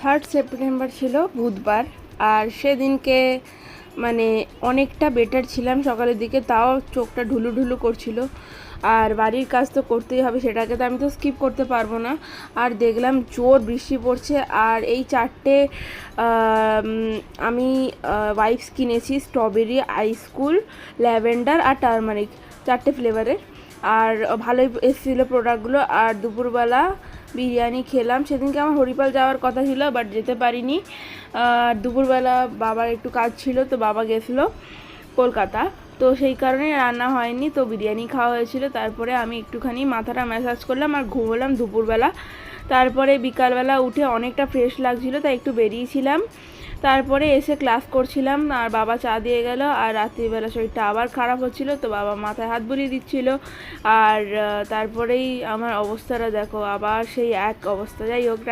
3 September ছিল বুধবার। আর সেদিনকে মানে অনেকটা বেটার ছিলাম সকালের দিকে, তাও চোখটা ঢুলু ঢুলু করছিল। আর বাড়ির কাজ তো করতেই হবে, সেটাকে তো আমি তো স্কিপ করতে পারবো না। আর দেখলাম জোর বৃষ্টি পড়ছে। আর এই 4টে আমি ওয়াইপস কিনেছি, স্ট্রবেরি, আইসকুল, ল্যাভেন্ডার আর টারমারিক, 4টে ফ্লেভারের। আর ভালোই এসেছিলো প্রোডাক্টগুলো। আর দুপুরবেলা বিরিয়ানি খেলাম। সেদিনকে আমার হরিপাল যাওয়ার কথা ছিল, বাট যেতে পারিনি। দুপুরবেলা বাবার একটু কাজ ছিল, তো বাবা গেছিলো কলকাতা, তো সেই কারণে রান্না হয়নি, তো বিরিয়ানি খাওয়া হয়েছিল। তারপরে আমি একটুখানি মাথাটা ম্যাসাজ করলাম আর ঘুমোলাম দুপুরবেলা। তারপরে বিকালবেলা উঠে অনেকটা ফ্রেশ লাগছিলো, তাই একটু বেরিয়েছিলাম। তারপরে এসে ক্লাস করছিলাম, আর বাবা চা দিয়ে গেল। আর রাত্রিবেলা শরীরটা আবার খারাপ হচ্ছিল, তো বাবা মাথায় হাত বুলিয়ে দিচ্ছিল। আর তারপরেই আমার অবস্থাটা দেখো, আবার সেই এক অবস্থা। যাই হোক, টাটা।